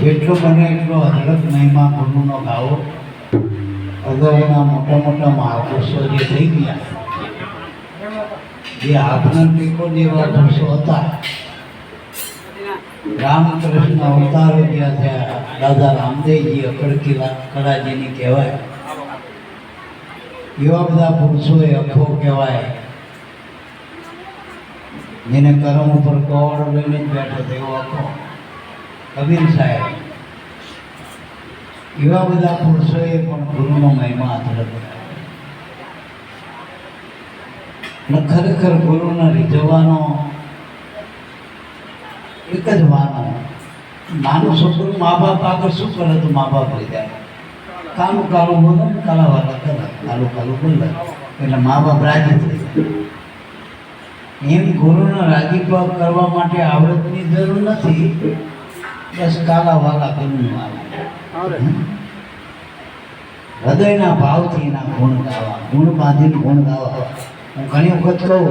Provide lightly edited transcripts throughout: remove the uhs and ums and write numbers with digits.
જેટલો બને એટલો અઢળક મહિમા ગુરુનો ગાવો. અગાઉના મોટા મોટા મહાપુરુષો જે થઈ ગયા, જે હાથનો ટેકો જેવા પુરુષો હતા, રામકૃષ્ણ અવતારો જ્યાં થયા, દાદા રામદેવજી અકડકીલા કડાજીની કહેવાય, એવા બધા પુરુષોએ અખો કહેવાય, જેને કરમ ઉપર કવાડો લઈને જ બેઠો તેવો અખો કબીર સાહેબ, એવા બધા પુરુષોએ પણ ગુરુનો મહિમા અઢળક. ખરેખર ગુરુને રીઝવવાનો એક જ વાનો. નાનું છોકરું મા બાપ આગળ શું કરે તો મા બાપ લઈ જાય, કાલું કાલું બોલે ને કાલાવાલા કરે, કાલું કાલું બોલે એટલે મા બાપ રાજી થઈ જાય. એમ ગુરુને રાજીપા કરવા માટે આવડતની જરૂર નથી, બસ કાલાવાલા કરવું આવે. હૃદયના ભાવથી એના ગુણ ગાવા, ગુણ બાંધીને ગુણ ગાવા. હું ઘણી વખત કહું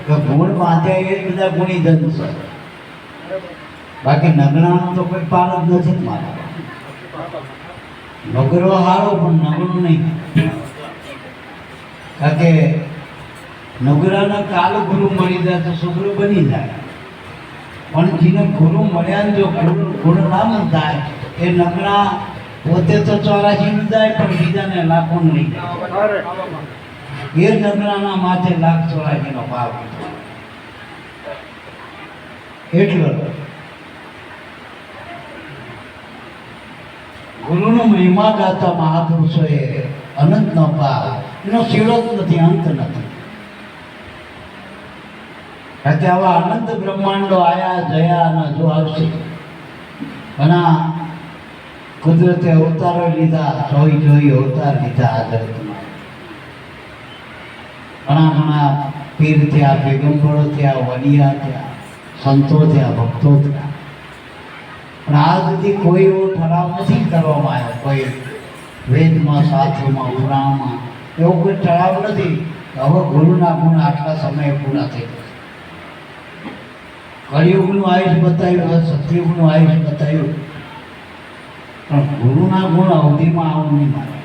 કે ગુણ બાંધ્યા એ બધા ગુણીજન છે, બાકી નગરાનો તો કોઈ પાર જ નથી મારા. નગરો હારો પણ નગરું નહીં, કારણ કે નગરાના કાલ ગુરુ મળી જાય તો છોકરો બની જાય, પણ જેને ગુરુ મળ્યા ને જો ગુણ ના થાય એ નગરા પોતે તો 84 જાય પણ બીજાને લાખો લઈ જાય. એ નગરાના માથે 1,84,000 ભાવ. એટલો ગુરુનો મહિમા ગાતા મહાપુરુષોએ અનંતનો પાર, એનો છેડો જ નથી, અંત નથી. કારણ કે આવા અનંત બ્રહ્માંડો આયા જયા અને જો આવશે, ઘણા કુદરતે અવતારો લીધા, જોઈ અવતાર લીધા. આ જગતમાં ઘણા પીર થયા, પેગમ્બરો થયા, વડિયા થયા, સંતો થયા, ભક્તો થયા, પણ આ સુધી કોઈ એવો ઠરાવ નથી કરવામાં આવ્યો, કોઈ વેદમાં, શાસ્ત્રોમાં, પુરાણમાં એવો કોઈ ઠરાવ નથી હવે ગુરુના ગુણ આટલા સમયે પૂરા થઈ ગયા. કળિયુગનું આયુષ બતાવ્યું, સતયુગનું આયુષ બતાવ્યું, પણ ગુરુના ગુણ અવધિમાં આવું નહીં માને.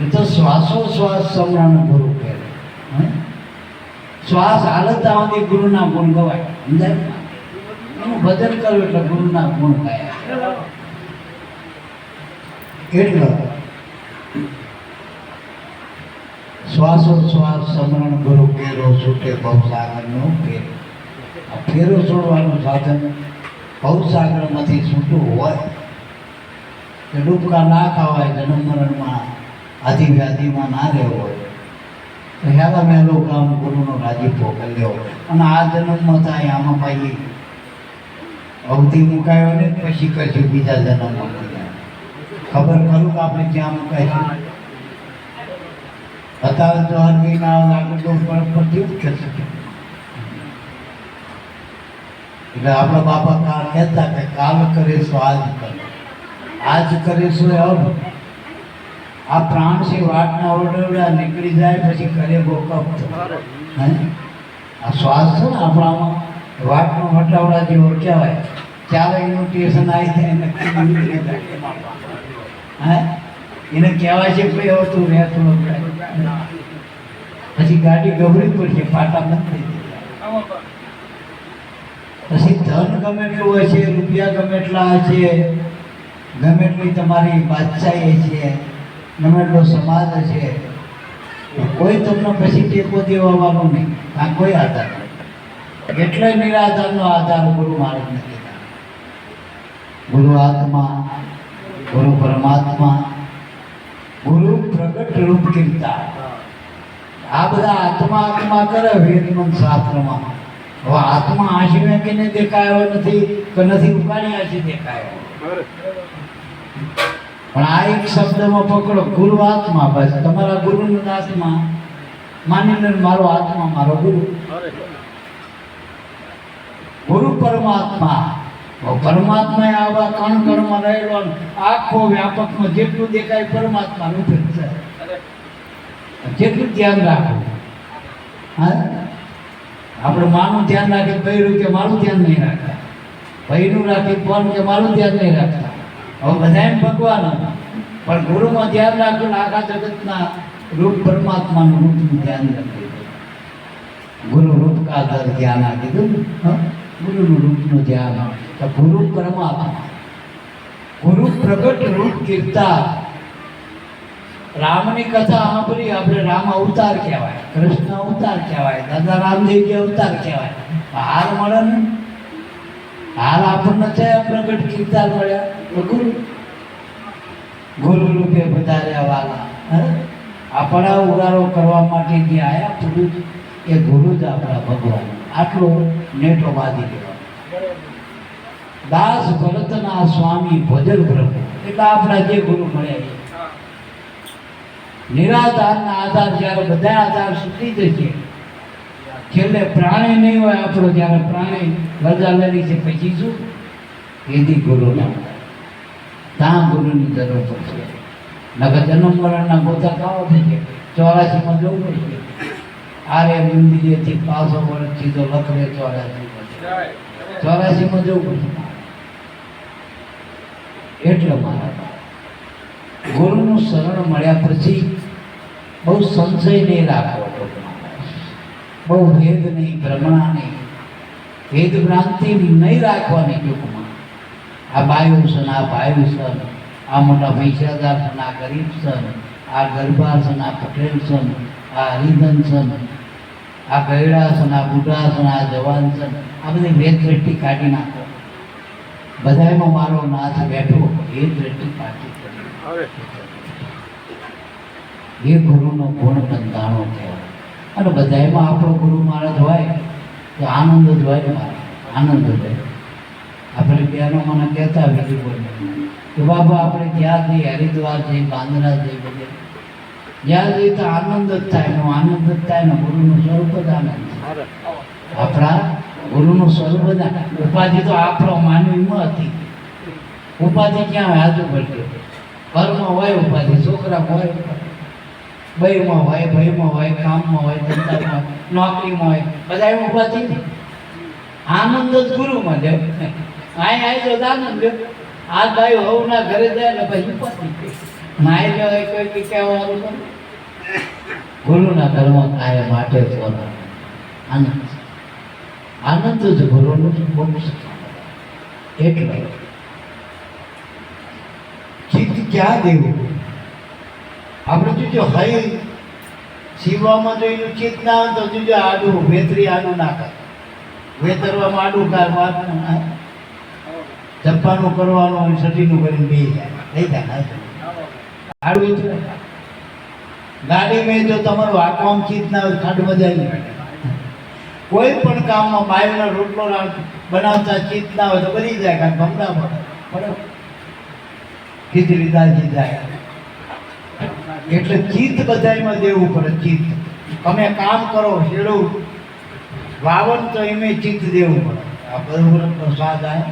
એ તો શ્વાસોશ્વાસ સમરણ ગુરુ કહેવાય. શ્વાસ હાલત આવતી ગુરુના ગુણ ગવાય. સમજાય? એનું ભજન કરવું એટલે ગુરુના ગુણ ગાયા. એટલો શ્વાસોશ્વાસ સમરણ ગુરુ કેરો છૂટે ભવસાગરનો ફેરો. આ ફેરો છોડવાનું સાધન ભવસાગરમાંથી છૂટું હોય કે ડૂબકા ના ખાવાય, જન્મ મરણમાં આદિ વ્યાધિમાં ના રહેવો હોય તો હેલા મેલું કામ ગુરુનો રાજીપો કરી લેવો. અને આ જન્મમાં થાય આમાં પાછી અવધિ મુકાયો ને પછી કશું બીજા જન્મમાં ખબર ખરું કે આપણે ક્યાં મુકાઈશું. અત્યારે તો હરવીના આગળ પર પ્રત્યુત કરશે. એટલે આપણા બાપા કાળ કહેતા કે કાલ કરીશું આજ કરે, આજ કરીશું અબ. આ પ્રાણ છે વાટના ઓરડા નીકળી જાય પછી કરે ગોકપ. આ શ્વાસ છે ને આપણામાં વાટનો વટાવડા જેવો કહેવાય. ચાલે ઇન્વિટેશન આવી જાય નક્કી એને કહેવાય છે ભાઈ હવે તું રહે થોડો, પછી ગાડી ગભરી પડશે, પાટા બંધ થઈ જાય. પછી ધન ગમે એટલું હોય છે, રૂપિયા ગમે એટલા છે, ગમે એટલી તમારી બાદશાહી છે, ગમે એટલો સમાજ છે, કોઈ તમને પછી ટેકો દેવાનું નહીં. આ કોઈ આધાર નહીં. એટલે નિરાધારનો આધાર ગુરુ મહારાજ નથી. ગુરુ આત્મા, ગુરુ પરમાત્મા, ગુરુ પ્રગટ રૂપ કીર્તા. આ બધા આત્મા આત્મા કરે વેદમન શાસ્ત્રમાં. હવે આત્મા આશી મેકીને દેખાયો નથી કે નથી ઉગાડી આશી દેખાયો, પણ આ એક શબ્દમાં પકડો ગુરુ આત્મા. બસ તમારા ગુરુનો આત્મા માનીને મારો આત્મા મારો ગુરુ. ગુરુ પરમાત્મા, પરમાત્મા આવા કણ કણમાં રહેલો આખો વ્યાપકમાં જેટલું દેખાય પરમાત્માનું જ છે. જેટલું ધ્યાન રાખવું. હા, આપણે માનું ધ્યાન રાખે કર્યું કે મારું ધ્યાન નહીં રાખતા. ભાઈનું રાખી ફોન કે મારું ધ્યાન નહીં રાખતા. હવે બધાને ભગવાન પણ ગુરુમાં ધ્યાન રાખવું ને આખા જગતના રૂપ પરમાત્માનું રૂપનું ધ્યાન રાખવું. ગુરુ રૂપ કા દર ધ્યાન આ કીધું ને, ગુરુનું રૂપનું ધ્યાન. તો ગુરુ પરમાત્મા, ગુરુ પ્રગટ રૂપ કીર્તા. રામની કથા સાંભળી આપણે, રામ અવતાર કહેવાય, કૃષ્ણ અવતાર કહેવાય, દાદા રામદેવજી અવતાર કહેવાય. હાર મળે ને, હાર આપણને છે પ્રગટ કીર્તા મળ્યા. ગુરુ ગુરુ રૂપે વધાર્યા વાલા. આપણા ઉડારો કરવા માટે જે આયા પુરુષ એ ગુરુ જ આપણા ભગવાન. આટલો નેટો બાંધી દેવાનો. દાસ ભરતના સ્વામી ભજન પ્રભુ, એટલે આપણા જે ગુરુ મળ્યા છે. નિરાધારના આધાર જ્યારે બધા આધાર છૂટી જશે, છેલ્લે પ્રાણી નહીં હોય આપણો, જ્યારે પ્રાણી રજા લેવી છે પછી શું? એથી ગુરુ ના ત્યાં ગુરુની જરૂર પડશે. નકર જન્મ મરણના ગોતા ખાવા થશે. 84માં જવું પડશે. આરે મંદિરેથી 500 વર્ષ સીધો લખરે 84માં જવું પડશે. એટલે મારા ગુરુનું શરણ મળ્યા પછી બહુ સંશય નહીં રાખવો, બહુ ભેદ નહીં, ભ્રમણા નહીં, ભેદ ભ્રાંતિ નહીં રાખવાની. ટૂંકમાં આ બાયુ છે, આ ભાયુ છે, આ મોટા પૈસાદાર છે, આ ગરીબ છે, આ ગરબા છે, આ પટેલ છે, આ હરિધન છે, આ ગયડા છે, આ બુઢા છે, આ જવાન છે, આ બધી ભેદ દ્રષ્ટિ કાઢી નાખો. બધામાં મારો નાથ બેઠો એ દ્રષ્ટિ કાઢી. એ ગુરુનો ગુણ બંધાણો કહેવાય. અને બધામાં આપણો ગુરુ મહારાજ હોય તો આનંદ જ હોય. મારે આનંદ જ હોય. આપણે બહેનો મને કહેતા બીજું બોલે કે બાબા આપણે જ્યાં જઈએ, હરિદ્વાર જઈએ, બાંદ્રા જઈએ, બધે જ્યાં જઈએ તો આનંદ જ થાય. એનો આનંદ જ થાય ને ગુરુનું સ્વરૂપ જ આનંદ છે. આપણા ગુરુનું સ્વરૂપ જ. ઉપાધિ તો આપણો માનવીમાં હતી. ઉપાધિ ક્યાં હોય? આજુ પડતી ઘરમાં હોય ઉપાધિ, છોકરા હોય, બઈમાં હોય, ભાઈમાં હોય, કામમાં હોય, ધંધામાં હોય, નોકરીમાં હોય, બધા એમાં ઉપાધિ નહીં. આનંદ જ ગુરુમાં લે. આય તો આનંદ લે. આ ભાઈ હોવના ઘરે જાય ને પછી ઉપાધિ નાય જાય કોઈ કહેવાનું કરે. ગુરુના ઘરમાં કાય માટે આનંદ. આનંદ જ ગુરુનું બહુ એટલે ચિત્ત ક્યાં દેવું? આપણે જોજો હઈ શિવવામાં જો એનું ચિત્ત ના હોય તો જોજો આડું વેતરી આડું ના કરે. વેતરવામાં આડું કાઢ વાત ચપ્પાનું કરવાનું હોય, સટીનું કરીને બે જાય નહીં થાય. આડું વેતરે ગાડીમાં જો તમારું આંખમાં ચિત્ત ના હોય ખાડમાં જાય. કોઈ પણ કામમાં બાયનો રોટલો બનાવતા ચિત્ત ના હોય તો બની જાય. કારણ ભમરા પડે ખીચડી દાજી જાય. એટલે ચિત્ત બધામાં દેવું પડે. ચિત્ત તમે કામ કરો, શેડું વાવન તો એમે ચિત્ત દેવું પડે. આ બરોબર સ્વાદ આવે.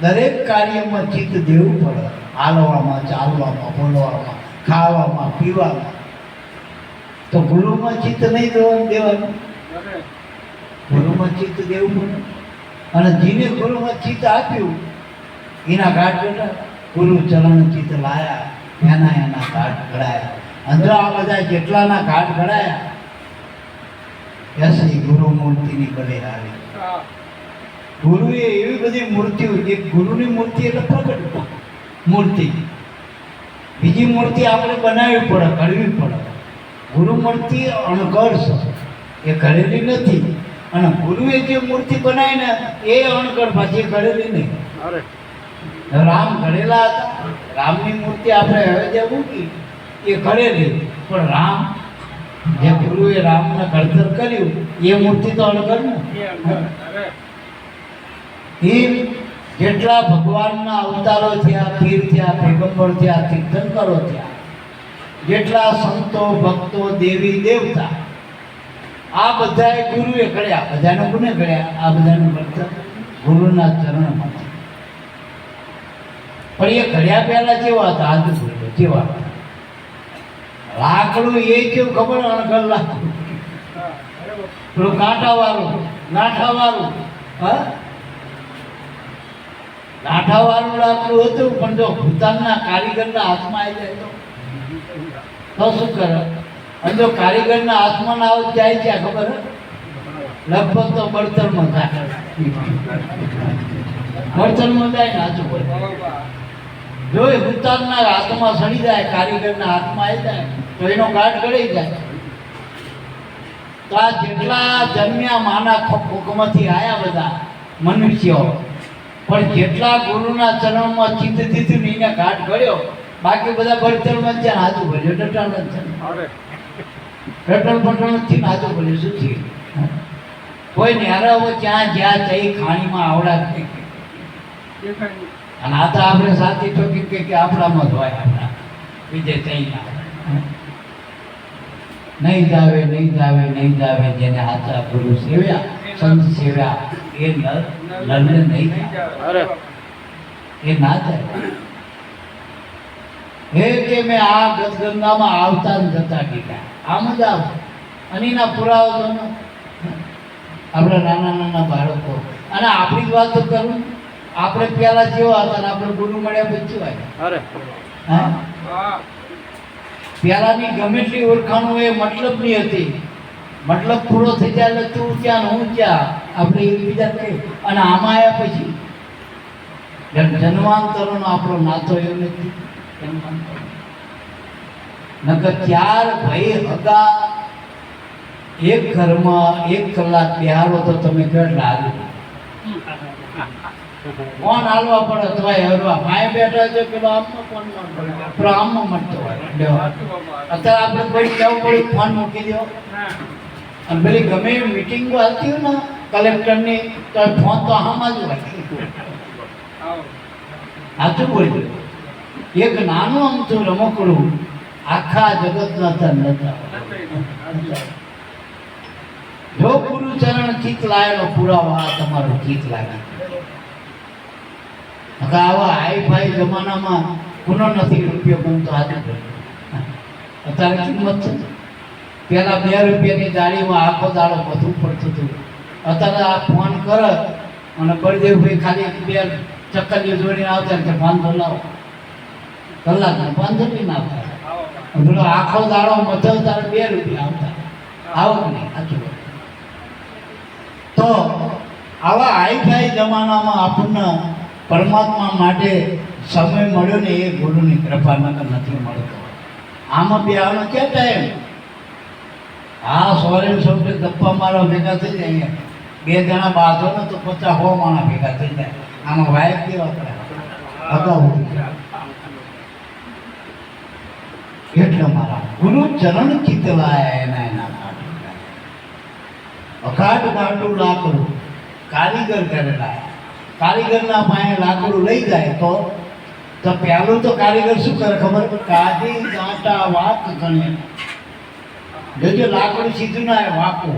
દરેક કાર્યમાં ચિત્ત દેવું પડે. હાલવામાં, ચાલવામાં, બોલવામાં, ખાવામાં, પીવામાં. તો ગુરુમાં ચિત્ત નહીં દેવાનું. ગુરુમાં ચિત્ત દેવું પડે. અને જેને ગુરુમાં ચિત્ત આપ્યું એના ઘાટ બેઠા. ગુરુ ચરણ ચિત્ત લાયા, એના ઘાટ ઘડાયા. અંદર આ બધા જેટલાના ઘાટ ઘડાયા એસી ગુરુ મૂર્તિની બલિહારી. ગુરુએ એવી બધી મૂર્તિઓ, એક ગુરુની મૂર્તિ એટલે પ્રગટ મૂર્તિ. બીજી મૂર્તિ આપણે બનાવવી પડે, ઘડવી પડે. ગુરુ મૂર્તિ અણઘડ છે, એ ઘડેલી નથી. અને ગુરુએ જે મૂર્તિ બનાવી ને એ અણઘડ, પાછી ઘડેલી નહીં. રામ ઘડેલા હતા. રામની મૂર્તિ આપણે હવે જે મૂકી એ ઘડેલી, પણ રામ જે ગુરુએ રામને ઘડતર કર્યું એ મૂર્તિ તો અણઘડ ને. એ જેટલા ભગવાનના અવતારો થયા, પીર થયા, પેગમ્બર થયા, તીર્થંકરો થયા, જેટલા સંતો, ભક્તો, દેવી દેવતા, આ બધાએ ગુરુએ ઘડ્યા. બધાને કોને ઘડ્યા? આ બધાનું ઘડતર ગુરુના ચરણમાં. પણ એ ઘડ્યા પહેલા કેવા હતા? આદુ કેવા હતા? લાકડું એ કેવું ખબર? અણઘડ લાકડું, પેલું કાંટા વાળું, ગાંઠા વાળું. હા, કાંઠાવાળું લાકડું હતું, પણ જો ભૂતાનના કારીગરના હાથમાં આવી જાય તો શું કરે? અને જો કારીગરના હાથમાં ના આવે જાય છે ખબર લગભગ તો બળતણમાં જાય, બળતણમાં જાય ને હાચું બોલે. જો એ ભૂતાનના હાથમાં સડી જાય, કારીગરના હાથમાં આવી જાય તો એનો ગાંઠ ગળી જાય. તો આ જેટલા જન્મ્યા માના ભૂખમાંથી આયા બધા મનુષ્યો, પણ જેટલા ગુરુના ચરણમાં ચિત્ત દીધું ને એને ઘાટ ગળ્યો, બાકી બધા બળતણમાં છે હાજુ ભર્યો, ટટલ છે, ટટલ પટલ થી હાજુ ભર્યો. શું થયું? કોઈ નેરાવો ત્યાં જ્યાં જઈ ખાણીમાં આવડા અને આ તો આપણે સાથી ઠોકી કે આપણામાં જ હોય, આપણા બીજે કઈ ના નહીં જાવે, નહીં જાવે, નહીં જાવે. જેને હાથા ગુરુ સેવ્યા, સંત સેવ્યા, એ નરને નહીં એ ના જાય. હે કે મેં આ ગદગંગામાં આવતા ને જતા કીધા, આમ જ આવ. અને એના પુરાવા તો આપણા નાના નાના બાળકો, અને આપણી જ વાત તો કરું, આપણે પેલા જેવા હતા ને આપણે ગુરુ મળ્યા પછી હા, પેલાની ગમે એટલી ઓળખાણો એ મતલબની હતી. મતલબ પૂરો થઈ જાય એટલે તું ત્યાં ને હું ત્યાં, આપણે એકબીજા કહી. અને આમાં આવ્યા પછી જન્માંતરનો આપણો નાતો એવો નથી. નકર ચાર ભાઈ હગા એક ઘરમાં 1 કલાક બિહારો તો તમે કેટલા હાલ કોણ હાલવા પડે તો હરવા માય બેઠા છે પેલો આમમાં મળતો હોય. અત્યારે આપણે કોઈ કહેવું પડ્યું ફોન મૂકી દો, અને પેલી ગમે એવી મિટિંગો આવતી હોય ને કલેક્ટરની, તો ફોન તો આમાં જ હોય. સાચું બોલ્યું. એક નાનું અમથું રમકડું આખા જગતના નતા. જો ગુરુ ચરણ ચિત્ત લાયેલો પુરાવો આ તમારો ચિત્ત લાગે. આવા હાઈ ફાઈ જમાનામાં કોનો નથી રૂપિયો બનતો? હાથે અત્યારે કિંમત છે. પેલા 2 રૂપિયાની દાળીમાં આખો દાડો બધું પડતું હતું. અત્યારે આ ફોન કરે અને બળદેવભાઈ ખાલી 2 ચક્કરીઓ જોડીને આવતા કે 500 લાવો, કલાકને 500 ના આવતા. પેલો આખો દાડો મધો તારે 2 રૂપિયા આવતા. આવો નહીં સાચું. તો આવા હાઈ ફાઈ જમાનામાં આપણને પરમાત્મા માટે સમય મળ્યો ને એ ગુરુની કૃપા નથી મળતો. આમાં બે આનો ક્યાં ટાઈમ? હા, સોરે સૌને ગપ્પા મારવા ભેગા થઈ જાય. 2 જણા બાંધો ને તો 50-100 માણસ ભેગા થઈ જાય. આમાં વાયક કેવા પડે અગાઉ. એટલે મારા ગુરુ ચરણ ચિત્ત લાયા એના અખાટ ગાંઠું લાકડું કારીગર કરેલા. કારીગરના પાસે લાકડું લઈ જાય તો પહેલું તો કારીગર શું કરે ખબર? કાઢી ગાંઠા વાક ગણે. જોજો લાકડું સીધું ના વાકું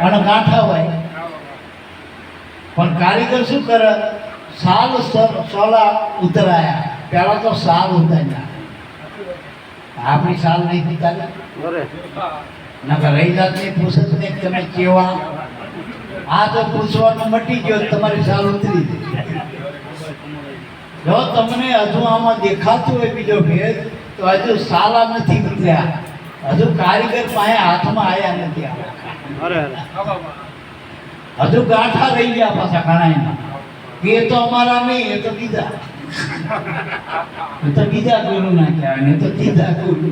અને ગાંઠા હોય. પણ કારીગર શું કરે? સાલ સોલા ઉતરાયા. પહેલા તો સાલ ઉતાર્યા. આપણી સાલ નહીં ઉતારી ના રહી જાતની પૂછે ને તમે કેવા. આ તો પૂછવાનું મટી ગયો, તમારી સાલ ઉતરી ગઈ. જો તમને હજુ આમાં દેખાતું હોય બીજો ભેદ, તો હજુ સાલા નથી ઉતર્યા, હજુ કારીગર પાસે હાથમાં આવ્યા નથી. હજુ ગાંઠા રહી ગયા પાછા ઘણા. એ તો અમારા નહીં, એ તો બીજા, એ તો બીજા ગુરુ ના કહેવાય ને, એ તો બીજા ગુરુ.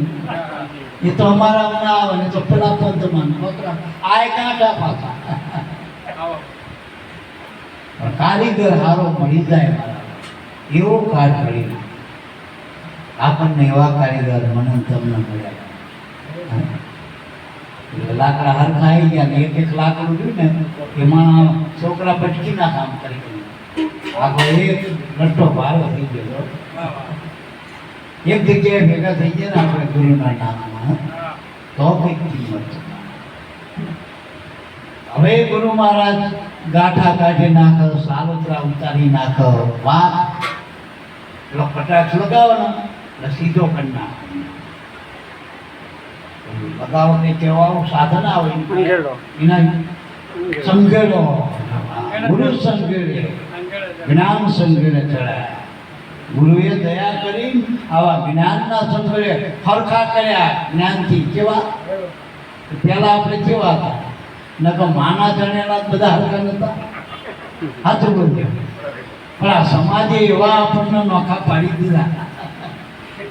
એ તો અમારા ના આવે ને, તો પેલા પંથમાં આ ગાંઠા પાછા. કારીગર હારો મળી જાય એવો કાળ કરી આપણને. એવા કારીગર મને તમને મળ્યા. લાકડા હરખા આવી ગયા ને 1-1 લાકડું રહ્યું ને એમાં છોકરા પટકીના કામ કરી. આખો એક લટ્ટો ભારો થઈ ગયો. એક જગ્યાએ ભેગા થઈ ગયા ને આપણે ગુરુના નામમાં, તો કંઈક કિંમત. હવે ગુરુ મહારાજ ગાંઠા કાઢી નાખો, સાલોતરા ઉતારી નાખો, વાહ પેલો કટાક્ષ લગાવવાનો એટલે સીધો કરી નાખો. લગાવો ને કેવા સાધન આવે એના સંઘેડો, ગુરુ સંઘેડે જ્ઞાન સંઘને ચડાયા. ગુરુએ દયા કરી આવા જ્ઞાનના સંઘે હરખા કર્યા. જ્ઞાનથી કેવા પેલા આપણે કેવા હતા? નકર માના જણેલા બધા હરખા નતા. હાથું બોલ્યો. પણ આ સમાજે એવા આપણને નોખા પાડી દીધા,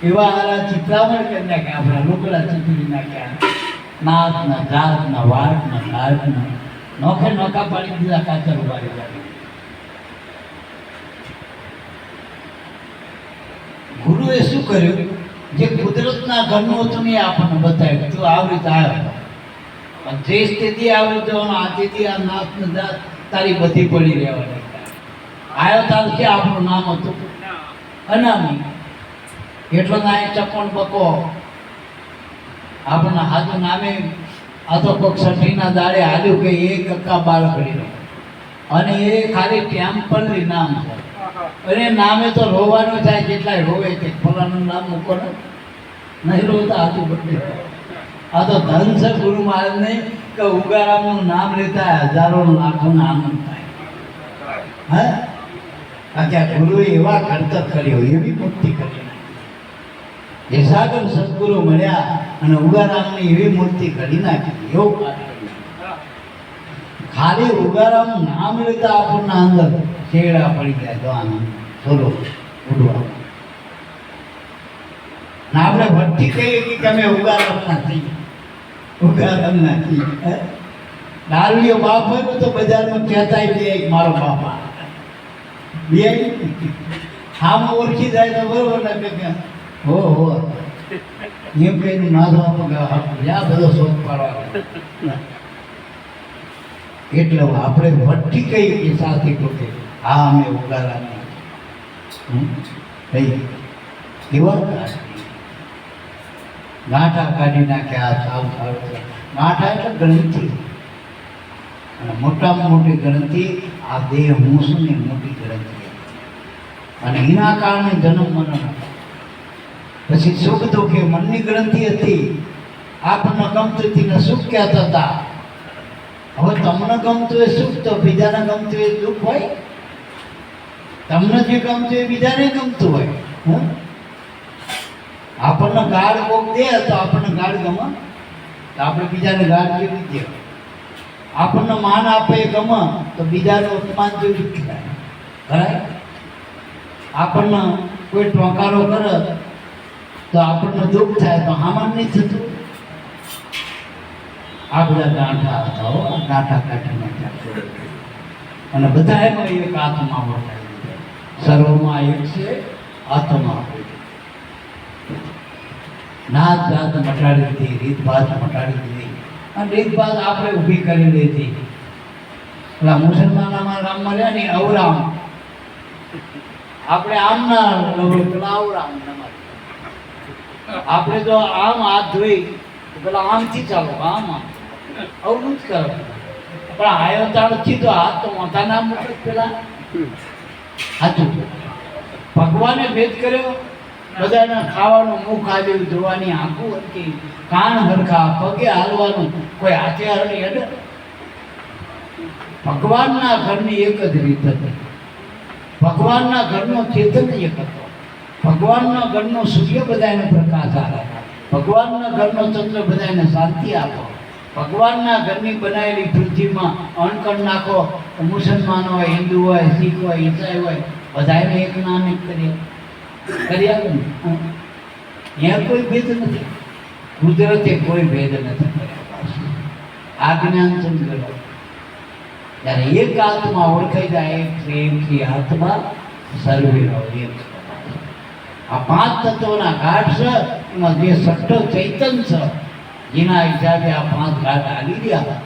એવા હારા ચિત્રામણ કરી નાખ્યા, આપણા લોકડા ચીતરી નાખ્યા. નાતના જાતના વાટના ઘાટના નોખે નોખા પાડી દીધા. કાચર ઉભારી જાય. ગુરુએ શું કર્યું? જે કુદરતના ઘરનું હતું એ આપણને બતાવ્યું. તું આવી રીતે આવ્યો, પણ જે સ્થિતિ આવી જવાનું આજથી આ નાત ને જાત તારી બધી પડી રહેવાની. આવ્યો તાર કે આપણું નામ હતું અનામી. એટલો ના ચપણ બકો આપણને હાથું નામે. આ તો કોઈક સઠીના દાડે હાલ્યું કે એક કક્કા બાળ કરી, અને એ ખાલી ટેમ્પરરી નામ છે. અને નામે તો રોવાનું થાય, કેટલાય રોવે છે. ફલાનું નામ મૂકો ને, નહીં રોતા હાથું બદલે. આ તો ધન છે ગુરુ મહારાજને કે ઉગારામનું નામ લેતા હજારો લાખોનો આનંદ થાય. હા, આ ગુરુએ એવા ઘડતર કર્યો, એવી મૂર્તિ કરી. યશાગર સદગુરુ મળ્યા અને ઉગારામની એવી મૂર્તિ ઘડી નાખી. એવું ખાલી ઉગારામ નામ લેતા આપણને અંદર શેડા પડી જાય. તો આનંદ થોડો ઉડવા. આપણે ભટ્ટી કહીએ કે તમે ઉગારામ નથી, ઉગારામ નથી. દારૂડિયો બાપ હોય તો બજારમાં કહેતા બે મારો બાપા બે આમ ઓળખી જાય તો બરોબર ને કે હો એમ કહીને ના જ્યાં બધો શોખ પાડવા. એટલે આપણે ભટ્ટી કહીએ કે સાથે પોતે હા અમે ઉગારાની એવા ગાંઠા કાઢી નાખ્યા. સારું સારું. ગાંઠા એટલે ગ્રંથિ, અને મોટામાં મોટી ગ્રંથિ આ દેહ હું છું ને મોટી ગ્રંથિ. અને એના કારણે જન્મ મરણ. પછી સુખ દુઃખ એ મનની ગ્રંથિ હતી. આપણને ગમતું હતી ને સુખ કહેતા હતા. હવે તમને ગમતું એ સુખ, તો બીજાને ગમતું એ દુઃખ હોય. તમને જે ગમતું એ બીજાને ગમતું હોય. આપણને ગાળ કોક દે તો આપણને ગાળ ગમે, તો આપણે બીજાને ગાળ કેવી દે. આપણને માન આપે એ ગમે, તો બીજાનું અપમાન જેવું કરાય. આપણને કોઈ ટોકારો કરે તો આપણને દુઃખ થાય, તો હામાન નહીં થતું. આ બધા ગાંઠા હતા. ગાંઠા કાઢી નાખ્યા. અને બધા એમાં એક આત્મા વટાવી. સર્વમાં એક છે આત્મા. નાત જાત મટાડી દીધી, રીતભાત મટાડી દીધી. અને રીતભાત આપણે ઊભી કરી દીધી. પેલા મુસલમાનોમાં રામમાં રહ્યા ને અવરામ, આપણે આમ ના પેલા અવરામ. આપણે જો આમ હાથ ધોઈ પેલા આમથી ચાલો, આમ અવરું જ કરો. પણ આયો તાળથી તો હાથ તો માથા ના મૂકે પેલા. સાચું. ભગવાને ભેદ કર્યો. બધાને ખાવાનું મુખ આવ્યું, જોવાની આંખું હતી, કાન હરખા, પગે હાલવાનું, કોઈ હાથે હરણી હેડે. ભગવાનના ઘરની એક જ રીત હતી. ભગવાનના ઘરનો ચેતન એક હતો. ભગવાનના ઘરનો સૂર્ય બધાને પ્રકાશ આપે. ભગવાનના ઘરનો ચંદ્ર બધાને શાંતિ આપો. ભગવાનના ઘરની બનાવેલી પૃથ્વીમાં અણકણ નાખો. મુસલમાન હોય, હિન્દુ હોય, શીખ હોય, ઈસાઈ હોય, બધાને એક નામ એક કરી આપે ને. ત્યાં કોઈ ભેદ નથી. કુદરતે કોઈ ભેદ નથી કર્યા. આ જ્ઞાન સમજો. ત્યારે એક આત્મા ઓળખાઈ જાય, એક પ્રેમથી આત્મા સર્વેનો એક. આ પાંચ તત્વોના ઘાટ છે. એમાં જે સટ્ટો ચૈતન છે, જેના હિસાબે આ પાંચ ઘાટ આવી ગયા,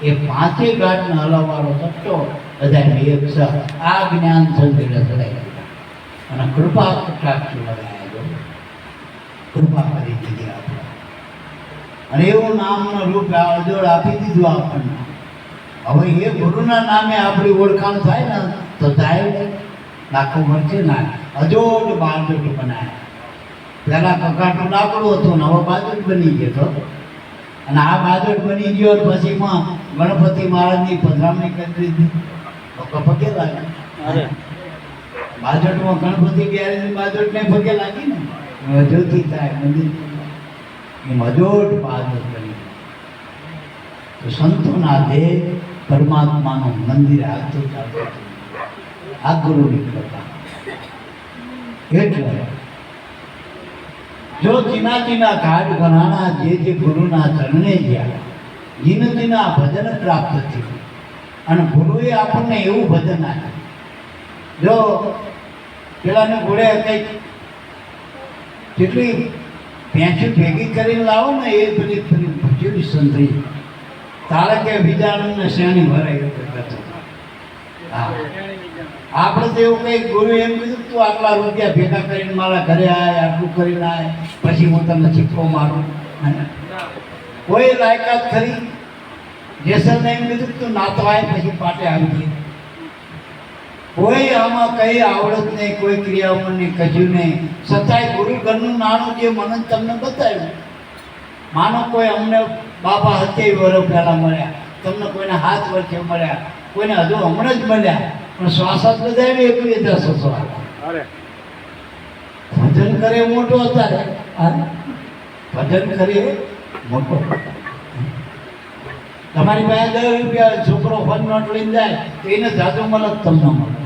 એ પાંચેય ઘાટને હલાવવાનો સટ્ટો બધાને એક છે. આ જ્ઞાન સંજોડે ચડાય. અને કૃપા કટાક્ષ લગાવ્યો. કૃપા કરી દીધી આપણે. અને એવું નામનું રૂપ અજોડ આપી દીધું આપણને. હવે એ ગુરુના નામે આપણી ઓળખાણ થાય ને તો થાય લાખો વર્ષે ના અજોડ બાજોટ બનાવ્યા. પહેલા કકાટું લાકડું હતું ને હવે બાજોટ બની ગયો. અને આ બાજોટ બની ગયો પછી ગણપતિ મહારાજની પધરામણી કરી દીધી તો કપકે લાગે. બાજોટમાં ગણપતિ બિહારી બાજોટ ને પગે લાગી ને મજોતી થાય મંદિર એ મજોટ બાજોટ કરી તો સંતોના દેહ પરમાત્માનું મંદિર આવતું ચાલતું આ ગુરુની કૃપા. એટલે જો જીના જીના ઘાટ ઘરાણા જે ગુરુના ચરણે ગયા જીના ભજન પ્રાપ્ત થયું અને ગુરુએ આપણને એવું ભજન આપ્યું. જો પેલાને ઘોડે કંઈક કેટલી ભેંસી ભેગી કરીને લાવો ને એ બધી જેવી સંતરી તારે કે બીજાને શેણી ભરાઈ હા આપણે તો એવું કંઈક ગુરુ એમ કીધું તું આટલા રૂપિયા ભેગા કરીને મારા ઘરે આય આટલું કરીને આય પછી હું તમને ચીખો મારું. કોઈ લાયકાત ખરી જેસલને એમ કીધું તું નાતો આય પછી પાટે આવી ગઈ. કોઈ આમાં કઈ આવડત નહીં, કોઈ ક્રિયાઓમાં નહીં, કજ્યું નહીં. છતાંય ગુરુ ઘરનું નાણું જે મને તમને બતાવ્યું. માનો કોઈ અમને બાપા 70 વર્ષ પહેલા મળ્યા, તમને કોઈને 7 વર્ષે મળ્યા, કોઈને હજુ હમણાં જ મળ્યા, પણ શ્વાસાત બધા 21,600 ભજન કરે મોટો અત્યારે ભજન કરે મોટો. તમારી પાસે 10 રૂપિયા છોકરો ફન નોટ લઈને જાય તો એને જાદુ મળે તમને મળે.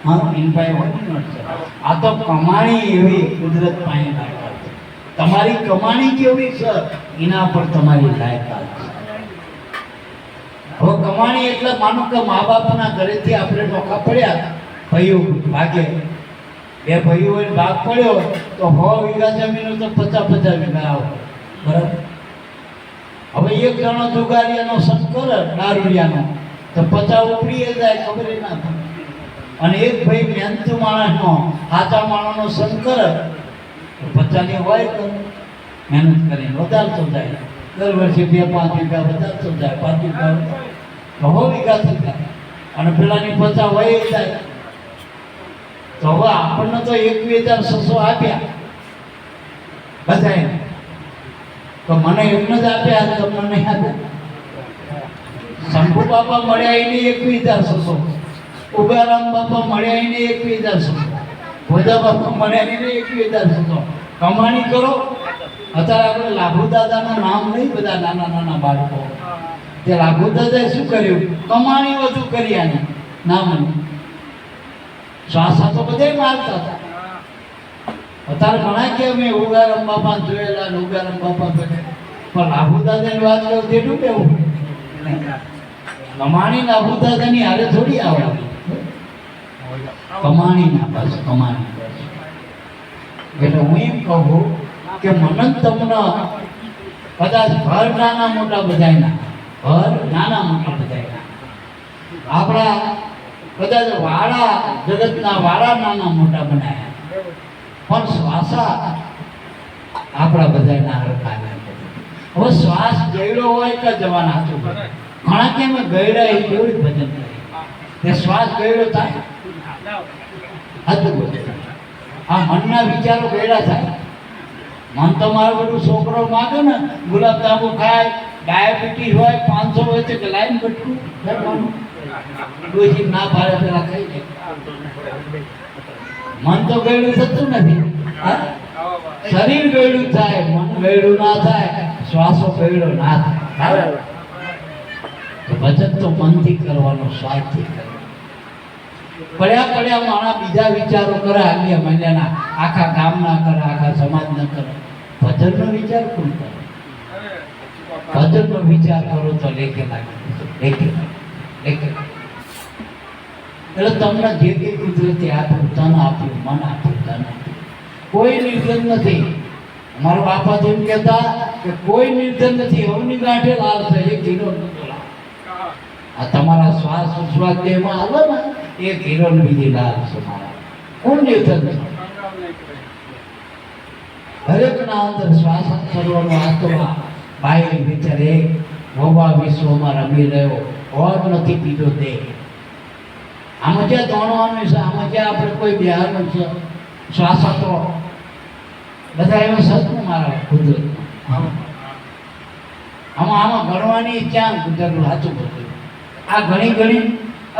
હા એની પાસે હોય નોટ છે. આ તો કમાણી એવી કુદરત પાસે લાયકાત છે. તમારી કમાણી કેવી છે એના પર તમારી લાયકાત છે. હવે કમાણી એટલે માનો કે મા બાપના ઘરેથી આપણે નોખા પડ્યા, ભાઈઓ ભાગે 2 ભાઈઓ હોય ભાગ પડ્યો તો 100 વીઘા જમીન તો 50 વીઘા આવે બરાબર. હવે એક જણો જુગારીયાનો સંગ કરે દારૂડિયાનો તો 50 ઉપડી જાય ખબર ના પડે. અને એક ભાઈ મહેનતુ માણસનો સાચા માણસનો સંગ કરે તો 50 ની હોય તો મહેનત કરીને વધારતો જાય. દર વર્ષે 2-5 વીઘા વધારતો જાય, 5 વીઘા 100 વીઘા થઈ જાય અને પેલાની 50 વહી જાય. તો હવે આપણને તો 21,600 આપ્યા બધાને, તો મને એમને જ આપ્યા તમને નહીં આપ્યા. શંભુ બાપા મળ્યા એને 21,600, ઉગારામ બાપા મળ્યા એને 21,600, ભોજા બાપા મળ્યા એને 21,600. કમાણી કરો. અત્યારે આપણે લાભુ દાદાનું નામ નહીં, બધા નાના નાના બાળકો તે લાભુ દાદાએ શું કર્યું? કમાણી વધુ કરી આની નામ શ્વાસા તો બધે મારતા હતા. અત્યારે ઘણા કે મેં ઉગારામ બાપા જોયેલા ને ઉગારામ બાપા બને, પણ લાભુ દાદાની વાત કરું તેટલું કેવું કમાણી લાભુ દાદાની હારે થોડી આવે. કમાણી ના બસ કમાણી. એટલે હું એમ કહું કે મને તમને કદાચ ઘર નાના મોટા બધાયના, ઘર નાના મોટા બધાયના, આપણા કદાચ વાળા જગતના વાળા નાના મોટા બનાવ્યા, પણ શ્વાસા આપણા બધાના હરખા. હવે શ્વાસ ગયડો હોય કે જવાન હાથું કરે. ઘણા કેમ ગયડા એ કેવું ભજન કરે તે શ્વાસ ગયડો થાય હતું બધું. આ મનના વિચારો ગયડા થાય. મન તો મારું બધું છોકરો માગે ને ગુલાબ જાંબુ ખાય, ડાયાબિટીસ હોય 500 હોય તો લાઈન બટકું ડોસી ના ભારે પેલા ખાઈ જાય. મન તો ગયડું થતું નથી. શરીર ગયડું થાય, મન ગયડું ના થાય, શ્વાસો ગયડો ના થાય. તો ભજન તો મનથી કરવાનું, શ્વાસથી કરવાનું. પડ્યા માણા બીજા વિચારો કરે, આગલા મહિનાના આખા ગામના કરે, આખા સમાજના કરે. ભજનનો વિચાર કોણ કરે? ભજનનો વિચાર કરો તો લેખે લાગે. એટલે તમને જે કંઈ કુદરતી આપ્યું, તન આપ્યું, મન આપ્યું, ધન આપ્યું, કોઈ નિર્ધન નથી. મારા બાપા તો એમ કહેતા કે કોઈ નિર્ધન નથી. અવની ગાંઠે લાલ છે, એક હીરો નતો લાલ. આ તમારા શ્વાસ ઉશ્વાસ દેહમાં આવે ને, એક હીરો બીજી લાલ છે મારા. કોણ નિર્ધન છે? હરેકના અંદર શ્વાસ કરવાનો આત્મા બાહ્ય ભીતર એક ભોગવા વિશ્વમાં રમી રહ્યો, ઓર નથી પીધો દેહ. આમાં જ્યાં દોણવાનું છે, આમાં જ્યાં આપણે કોઈ બિહારનું છે, શ્વાસ તો બધા એવા સત્ય મારા કુદરત. આમાં ગણવાની ક્યાં કુદરતનું સાચું બધું. આ ઘણી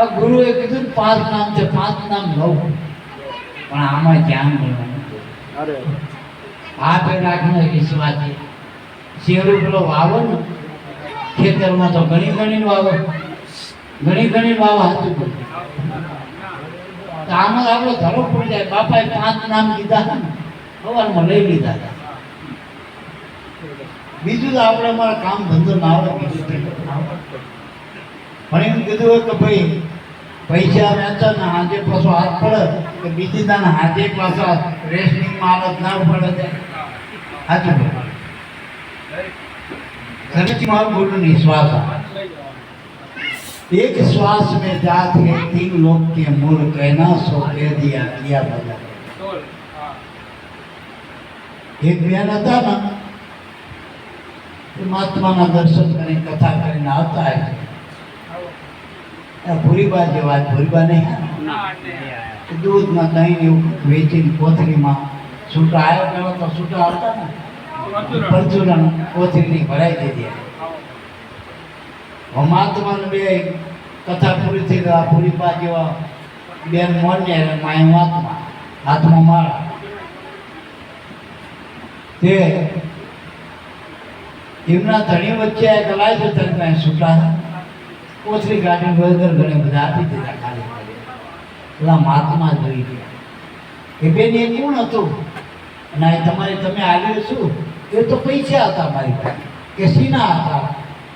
આ ગુરુએ કીધું ને 5 નામ છે, 5 નામ લઉં, પણ આમાં ધ્યાન મળવાનું. આ પે રાખનો વિશ્વાસ છે. શેરું પેલો વાવો ને ખેતરમાં તો ઘણી ઘણી વાવો, ઘણી ઘણી વાવો હાથું પડે. તો આમાં આપણો ધરો પડી જાય. બાપાએ 5 નામ કીધા ને સવારમાં લઈ લીધા હતા. બીજું તો આપણે અમારા કામ ધંધો ના આવડે, બીજું પણ એમ કીધું હોય કે ભાઈ પૈસા વેચો ને હાથે પાછો હાથ પડે કે બીજી દાને હાથે પાછો રેશનિંગમાં હાલત ના પડે. સાચું सच गुरु निश्वास एक श्वास में जात है 3 लोक के मूल कहना सो कह दिया किया बदल. एक बयान था ना महात्मा ना दर्शन करने कथा करने आता है. भूरी बात जो बात भूरी बात नहीं है. दूध में दही वेची कोथरी में छूटा आयो तो छूटा आता ना परचूरण कोथरी भराई દીધી. મહાત્માને બે કથા પૂરી થઈ ગઈ. પૂરી પા જેવા બેન મોને માય મહાત્મા હાથમાં માળા તે એમના ધણી વચ્ચે કલાય તો તને છૂટા કોથરી ગાડી વગર ઘણે બધા આપી દીધા. ખાલી પેલા મહાત્મા જોઈ ગયા એ બેન એ કોણ હતું અને તમારે તમે આવ્યું શું? એ તો પૈસા હતા મારી પાસે. કે સીના હતા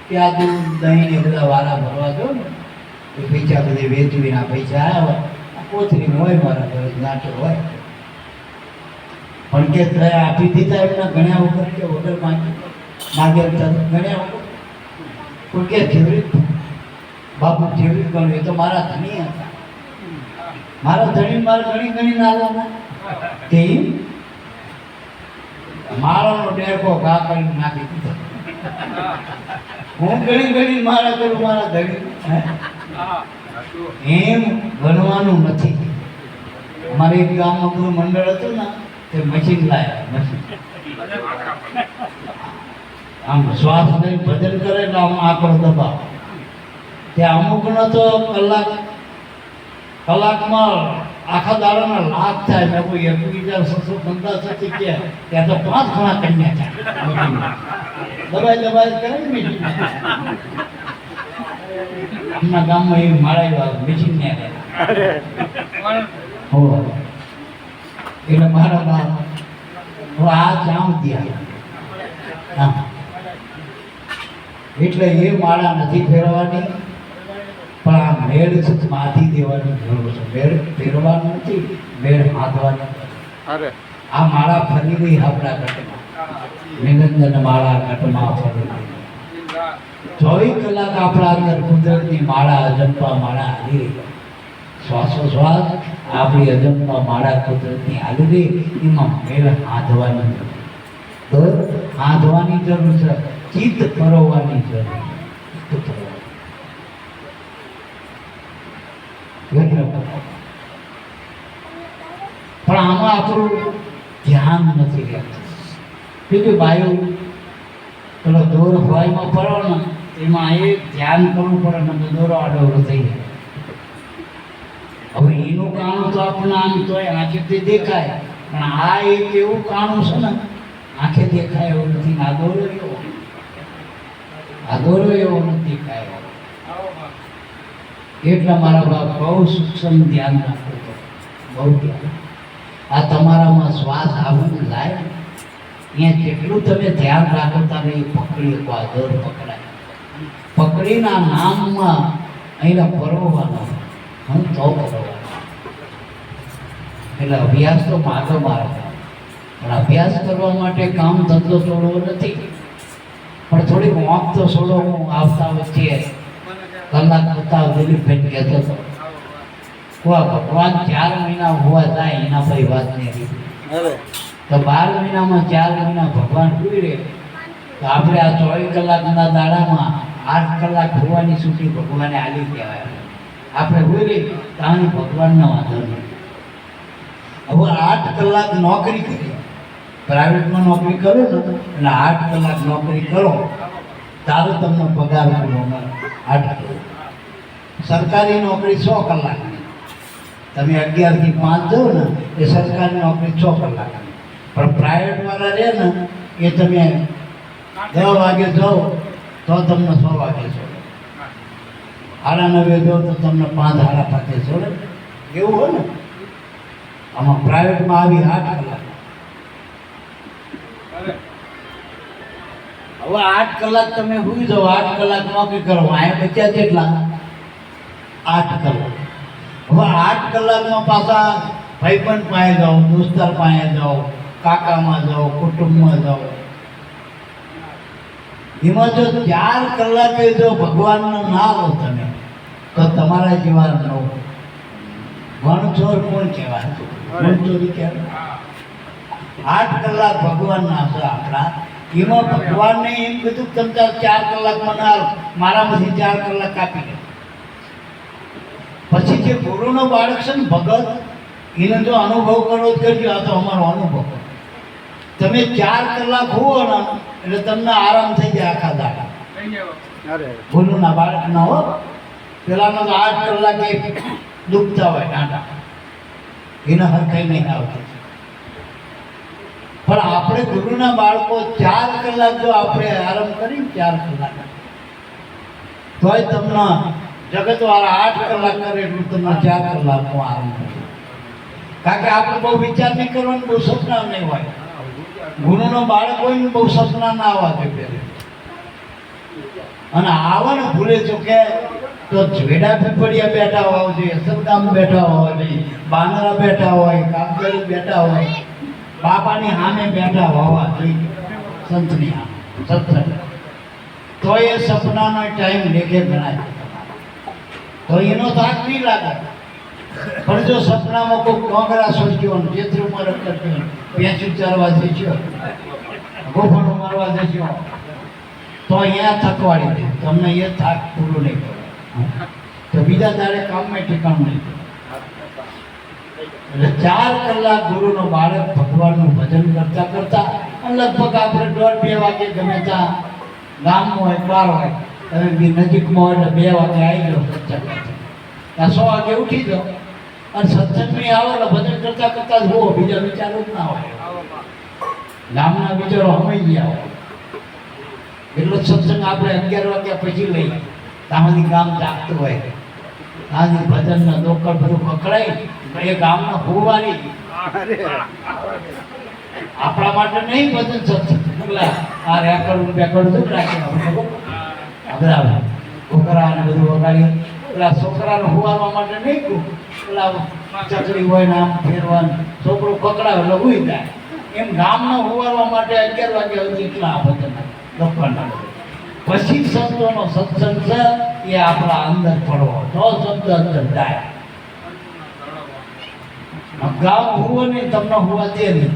કે આ દૂધ દહીં ને બધા વારા ભરવા દો ને એ પૈસા બધી વેચવીના પૈસા આવ્યા હોય. કોથરી હોય મારા ઘરે નાટો હોય પણ કે તય આપી દીધા એમના ગણ્યા વગર કે વગર માગે ગણ્યા વગર પણ કે જેવી બાપુ જેવી ગણ્યું એ તો મારા ધણી હતા. મારા ધણી મારે ઘણી ઘણી નાલાના તે માળાનો ડેરકો ઘા કરીને નાખી દીધો. હું ઘણી ઘણી માળા કરું મારા ધણી એમ ગણવાનું નથી. અમારે એક ગામમાં કોઈ મંડળ હતું ને તે મશીન લાયા. મશીન આમ શ્વાસ લઈ ભજન કરે એટલે આમ આંકડો દબાવ. ત્યાં અમુકનો તો કલાકમાં આખા દાડાના લાખ થાય. મેં કોઈ 21,650 ત્યાં તો 5 ઘણા કન્યા થાય. દબાઈ કરે ને આપણા ગામમાં એવી માળા મેચિંગ ને એટલે મારા બાપ આ જામ ત્યાં એટલે એ માળા નથી ફેરવાની પણ આ મેળ માથી દેવાની જરૂર છે. મેળ ફેરવાનું નથી, મેળ હાથવાની. આ માળા ફરી ગઈ આપણા ઘટમાં. નિરંજન માળા ઘટમાં ફરી ગઈ. 24 કલાક આપણા અંદર કુદરતની માળા અજંપા માળા હાલી રહી. શ્વાસોશ્વાસ આપણી અજંપા માળા કુદરતની હાલી રહી. એમાં મેળ હાથવાની જરૂર, હાથવાની જરૂર છે. ચિત્ત પરોવવાની જરૂર. પણ આમાં આપણું ધ્યાન નથી રહેતું. કે બાયું પેલો દોર હવાઈમાં પડો ને એમાં એક ધ્યાન કરવું પડે ને દોરો આડોરો થઈ જાય. હવે એનું કાણું તો આપણને આમ તોય આંખેથી દેખાય પણ આ એક એવું કાણું છે ને આંખે દેખાય એવું નથી. આ દોરો એવો નથી દેખાય. એટલા મારા બાપ બહુ સૂક્ષ્મ ધ્યાન રાખવું પડે. બહુ ધ્યાન. આ તમારામાં શ્વાસ આવવાનું લાય અહીંયા જેટલું તમે ધ્યાન રાખો તમે એ પકડી શકો. આ દોર પકડાય પકડીના નામમાં અહીંના પરોવાનો હું તો પરોવાનો. એટલે અભ્યાસ તો માગો મારા પણ અભ્યાસ કરવા માટે કામ ધંધો છોડવો નથી પણ થોડીક વાંક તો છોડો. હું આવતા વચ્ચે કલાક બતાવ દિલીપભાઈ કહેતો હતો ભગવાન 4 મહિના હોવા જાય એના પછી વાત નહીં. તો 12 મહિનામાં 4 મહિના ભગવાન સુઈ રહે તો આપણે આ 24 કલાકના દાડામાં 8 કલાક હોવાની છૂટી ભગવાને આલી કહેવાય. આપણે સુઈ રહી ત્યાં ભગવાનનો વાંધો નહીં. હવે 8 કલાક નોકરી કરી, પ્રાઇવેટમાં નોકરી કરો ને એટલે 8 કલાક નોકરી કરો તારો તમને પગાર મળવાનો 8 કલાક. સરકારી નોકરી 100 કલાકની. તમે 11 થી 5 જાઓ ને એ સરકારી નોકરી 6 કલાકની. પણ પ્રાઇવેટ વાળા રહે ને એ તમે 10 વાગે જાઓ તો તમને 6 વાગે છોડે, 9:30 જાઓ તો તમને 5 સાડા 5 છોડે. એવું હોય ને. આમાં પ્રાઇવેટમાં આવી 8 કલાક. હવે 8 કલાક તમે સુઈ જાઓ, 8 કલાક નોકરી કરો, અહીંયા બચ્યા કેટલા? 8 કલાક. હવે 8 કલાકમાં પાછા ભાઈબંધ પાસે જાઓ, દોસ્તાર પાસે જાઓ, કાકામાં જાઓ, કુટુંબમાં જાઓ. એમાં જો 4 કલાકે જો ભગવાનનો ના લો તમે તો તમારા જેવા ન હો. વણચોર કોણ કહેવાય? વણચોરી કહેવાય. 8 કલાક ભગવાનના છે આપણા. એમાં ભગવાનને એમ કીધું કે તમે 4 કલાકમાં ના લો, મારામાંથી 4 કલાક કાપી દે. પછી જે ગુરુનો બાળક છે ને ભગત, એને જો અનુભવ કરવો જ કરજો. આ તો અમારો અનુભવ. તમે 4 કલાક હોવો ને એટલે તમને આરામ થઈ જાય આખા દાડા. ગુરુના બાળક ના હો. પેલાનો તો 8 કલાકે દુખતા હોય ડાંડા, એના હરખાઈ નહીં આવતી. પણ આપણે ગુરુના બાળકો 4 કલાક જો આપણે આરામ કરી 4 કલાક તોય તમને જગતવાળા 8 કલાક કરે એટલું તમને 4 કલાકનો આરામ કરે. કારણ કે આપણે બહુ વિચાર નહીં કરવાનું, બહુ સપના નહીં હોય. ગુરુનો બાળક હોય ને બહુ સપના ના આવવા જોઈએ. અને આવા ને ભૂલે ચૂકે તો ઝવેડા પીપળિયા બેઠા હોવા જોઈએ, સદગામ બેઠા હોવા જોઈએ, બાંદરા બેઠા હોય, કામગરી બેઠા હોય, બાપાની સામે બેઠા હોવા જોઈએ, સંતની સત્સંગ. તો એ સપનાનો ટાઈમ લેખે ગણાય, તો એનો થાક નહીં લાગે. પણ જો સપનામાં કોઈ ડોંગરા સોચ્યો ને, જેતરું મારે કરજો, પેંચું ચારવા જઈશું, ગોફણું મારવા જઈશું, તો અહીંયા થકવાડી દે. તમને એ થાક પૂરો નહીં કરે તો બીજા તારે કામમાં ઠેકાણું નહીં. એટલે 4 કલાક ગુરુનો બાળક ભગવાનનું ભજન કરતા કરતા લગભગ આપણે 1:30-2 વાગે ગમે ત્યાં ગામમાં હોય, બહાર હોય, તમે નજીકમાં હોય એટલે 2 વાગે આવી જાઓ સત્સંગ. 6 વાગે ઉઠી જાઓ અને સત્સંગ નહીં આવે એટલે ભજન કરતા કરતા જ હો, બીજા વિચારો જ ના હોય. ગામના વિચારો હમાઈ ગયા હોય. એટલો સત્સંગ આપણે 11 વાગ્યા પછી લઈએ, તામાંથી ગામ જાગતું હોય. આની ભજનના લોકલ બધું પકડાય એ ગામના હોવાની. આપણા માટે નહીં ભજન સત્સંગ. આ રેકર્ડ બેકર્ડ શું રાખે આપણે છોકરા ને બધું વગાડી. પેલા છોકરાને હોવા માટે નહીં, પેલા ચકડી હોય ને આમ ફેરવાનું, છોકરો પકડાવે એટલે ઉઈ જાય. એમ ગામનો હોવા માટે 11 વાગ્યા સુધી એટલા ભજન લોકોના. પછી સંતોનો સત્સંગ છે એ આપણા અંદર પડવો તો શબ્દ અંદર જાય. ગામ હોવો નહીં, તમને હોવા દે નહીં,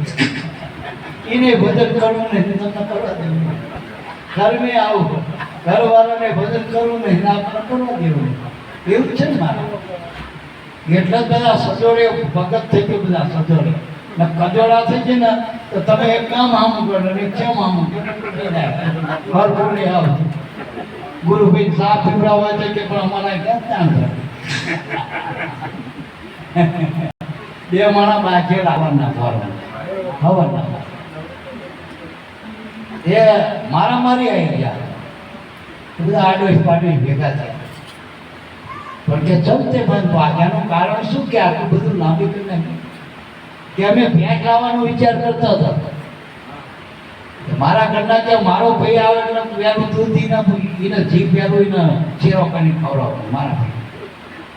એને ભજન કરવું નહીં, તમને કરવા દેવું. ઘરમે આવું, ઘરવાળાને ભજન કરવું નહીં, આપણે કરવા દેવું. એવું છે ને મારે. એટલા બધા સજોડે ભગત થઈ ગયો, બધા સજોડે ને કજોડા થઈ જાય ને તો તમે એક કામ આમ કરો ને એક કેમ આમ ઘર પૂરે આવ. ગુરુભાઈ સાફ પીવડાવવા છે કે પણ અમારા ક્યાં બે માણા બાજે લાવવાના હવાના એ મારામારી આવી ગયા. બધા આડોશ પાડોશ ભેગા થયા. પણ કે ચમતે બંધ ભાગ્યાનું કારણ શું કે આટલું બધું લાંબી કરી નાખ્યું કે અમે ભેંસ લાવવાનો વિચાર કરતા હતા. મારા ઘરના કે મારો ભાઈ આવે એટલે પહેલું દૂધ એને જીભ પહેલું એને ચેરો કરીને ખવડાવું. મારા ભાઈ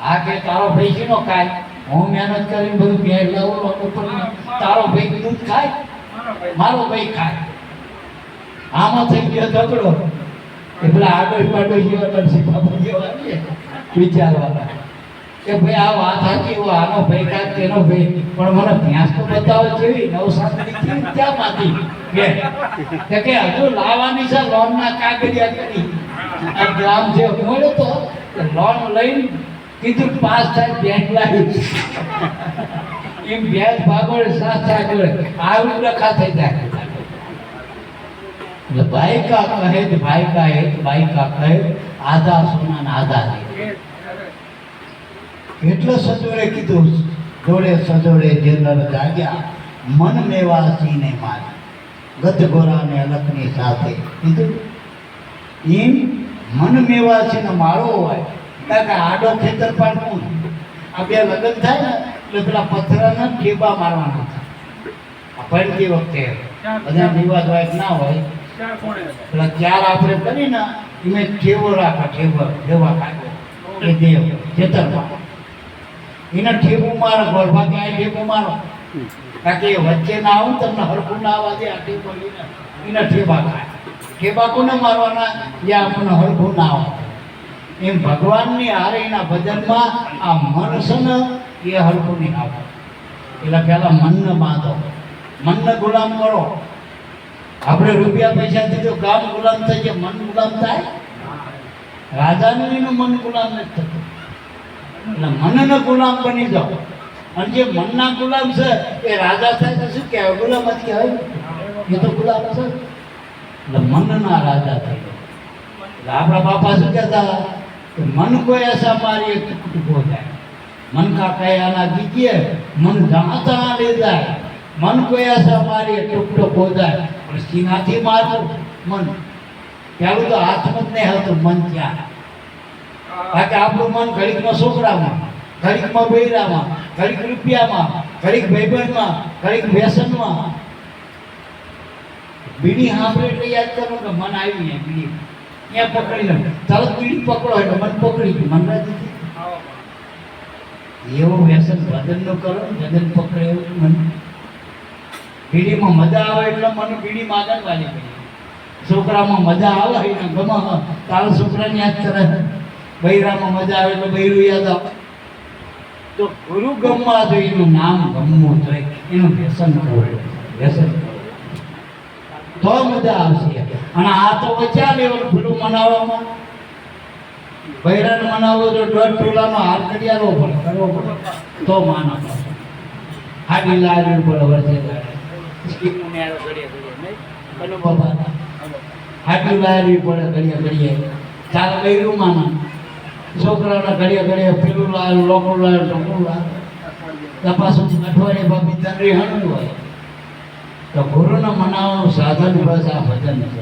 આ કે તારો ભાઈ શીનો ખાય, હું મહેનત કરીને બધું ભેંસ લાવું, તારો ભાઈ દૂધ ખાય, મારો ભાઈ ખાય. આમાં થઈ ગયો ઝઘડો. એ પેલા આડોશ પાડોશ જેવા નરસિંહ બાપુ જેવા વિચારવાના કે ભાઈ આ વાત સાચી હોય, આનો ભાઈ કાંઈક તેનો ભાઈ, પણ મને ભેંસ તો બતાવે જેવી નવસારી ક્યાં માંથી કે હજુ લાવવાની છે. લોનના કાગળિયા કરી આ ગ્રામ જે મળ્યો તો લોન લઈને કીધું પાસ થાય બેંક લાવી એમ ભેંસ ભાગોળે સાથ આગળ આવી રખા થઈ જાય. એટલે ભાઈ કા કહે ભાઈ કા હે, ભાઈ કા કહે આધા સોના આધા દે. એટલે સજોડે કીધું, જોડે સજોડે જે નર જાગ્યા મન મેવાસીને મારી, ગત ગોરાને અલખની સાથે કીધું. એમ મન મેવાસીને મારો હોય, કારણ કે આડો ખેતર પાડવું. આ બે લગ્ન થાય ને એટલે પેલા પથ્થરના ઠેબા મારવાના થાય. આ પડતી વખતે બધા વિવાદ હોય કે ના હોય, પેલા ચાર આપણે કરીને એને ઠેવો રાખે, ઠેવા કાઢો એ દેવ ખેતરમાં એને ઠેબું મારો, ગોળભા ક્યાંય ઠેબું મારો, કારણ કે એ વચ્ચે ના આવું તમને હરખું ના આવવા દે. આ ઠેબો એના ઠેબા ખાય. ઠેબા કોને મારવાના? જે આપણને હરખું ના આવે. એમ ભગવાનની હારીના ભજનમાં આ મન છે ને એ હરખું નહીં આવે. એટલે પહેલા મનને બાંધો, મનને ગુલામ કરો. આપણે રૂપિયા પૈસાથી જો કામ ગુલામ થઈ જાય, મન ગુલામ થાય? રાજાનું એનું મન ગુલામ નથી થતું. એટલે મનને ગુલામ બની જાઓ. અને જે મનના ગુલામ છે એ રાજા થાય તો શું કહેવાય? ગુલામ જ કહેવાય. એ તો ગુલામ છે. એટલે મનના રાજા થઈ જાય. એટલે આપણા બાપા શું કહેતા? मन को ऐसा मारिए टुक हो जाए, मन का कयाना कीजिए मन जहाँ तहाँ ले जाए, मन को ऐसा मारिए टुक हो जाए. और सीनाथी मारो मन, પેલું તો હાથમાં જ નહીં હતું મન ત્યાં. કારણ કે આપણું મન ઘડીકમાં છોકરામાં, ઘડીકમાં બૈરામાં, ઘડીક રૂપિયામાં, ઘડીક ભાઈબંધમાં, ઘડીક વ્યસનમાં. બીડી સાંભળે એટલે યાદ કરો કે મન આવી જાય. બીડી ત્યાં પકડી લો, તરત બીડી પકડો એટલે મન પકડી ગયું, મન નથી. એવું વ્યસન ભજનનું કરો, ભજન પકડે એવું મન. બીડીમાં મજા આવે એટલે મને બીડી માગણ વાળી પડી. છોકરામાં મજા આવે એને ગમે, તારા છોકરાને યાદ કરે. બૈરામાં મજા આવે એટલે બૈરું યાદ આવે. તો ગુરુ ગમવા જોઈએ, એનું નામ ગમવું જોઈએ, એનું વ્યસન કરવું, વ્યસન તો મજા આવશે. અને આ તો બચા લેવલ પેલું મનાવવામાં, બૈરાને મનાવો તો 1.5 તોલાનો હાર કરિયાલો પડે, કરવો પડે તો માનો. હાડી લાવી પડે, વર્ષે હાડી લાવી પડે ઘડીએ. ચાલ બૈરું માના, છોકરાના ઘડીએ પેલું લાવ્યું, લોકું લાવ્યું, ટોકું લાવ્યું. પાછું અઠવાડિયે બાપી તંત્રી હણું હોય. તો ગુરુને મનાવવાનું સાધન બસ આ ભજન છે.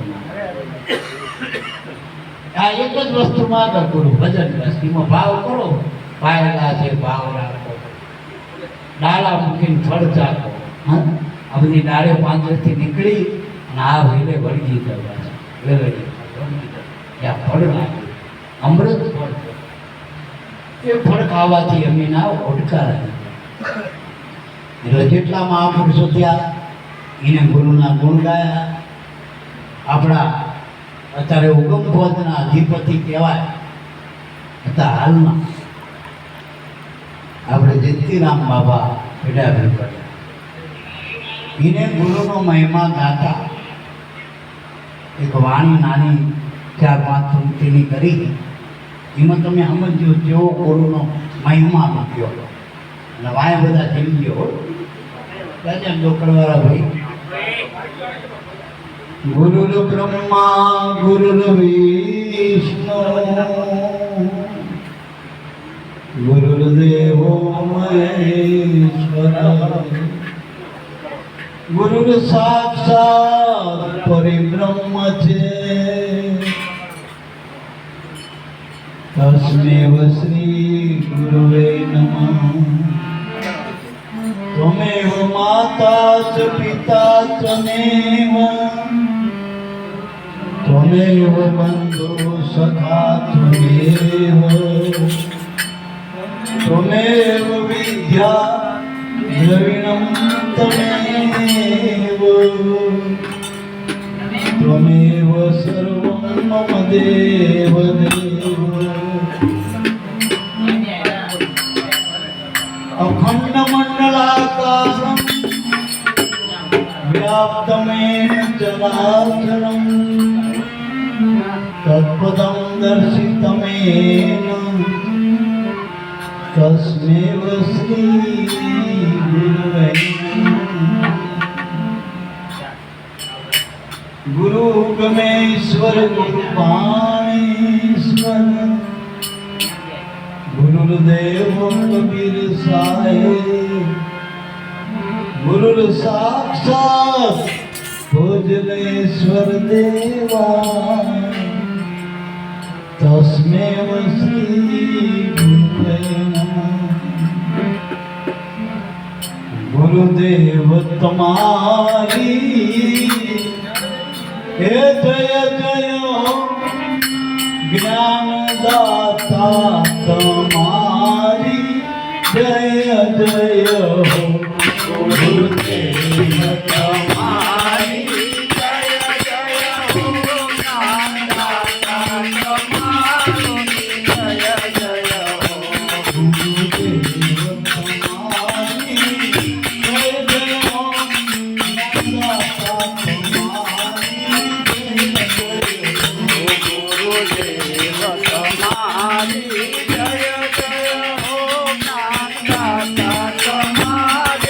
આ એક જ વસ્તુ માગે ગુરુ, ભજન બસ. એમાં ભાવ કરો, પાયલા છે ભાવ રાખો, ડાળા મૂકીને ફળ ચાખો. આ બધી ડાળે પાંદરથી નીકળી અને આ વેલે વળગી જવા છે. વેલડી ત્યાં ફળ લાગ્યું, અમૃત ફળ. એ ફળ ખાવાથી અમે ના ઓડકાર. એટલે જેટલા મહાપુરુષો ત્યાં એને ગુરુના ગુણ ગાયા. આપણા અત્યારે ઉગમ પદના અધિપતિ કહેવાય હતા હાલમાં આપણે જયંતિરામ બાબા પેડાભાઈ પડ્યા. એને ગુરુનો મહિમા ગાતા એક વાણી નાની 4-5 પંક્તિની કરી. એમાં તમે સમજો જેવો ગુરુનો મહિમા મૂક્યો. અને વાય બધા જઈ ગયો રાજા ડોકરવાળા ભાઈ. ગુરુર બ્રહ્મા ગુરુર વિષ્ણુ ગુરુર્દેવો મહેશ્વર ગુરુર સાક્ષાત પરિબ્રહ્મ છે તસ્મૈવ શ્રી ગુરુવે નમઃ. त्वमेव माता च पिता त्वमेव त्वमेव बन्धु सखा त्वमेव त्वमेव विद्या द्रविणं त्वमेव त्वमेव सर्वं मम देव देव. अखंड मंडलाकारं व्याप्तमेन चराचरं तत्पदं दर्शितमेन तस्मैव श्री गुरुवे नमः. गुरु गमेश्वर गुरु पाणेश्वर गुरु ગુરુદેવ કબીર સાહેબ ગુરુ સાક્ષાત ભોજનેશ્વર દેવા તસ્મે શ્રી ગુરુવે નમઃ। ગુરુદેવ તમારી હે જય જય જ્ઞાનદાતા તમારી જય જય ગુરુદેવ તમારી જય જય જ્ઞાનદાતા તમારી જય જય ગુરુદેવ તમારી જય જય જ્ઞાનદાતા તમારી જય જય હો જ્ઞાનદાતા તમારી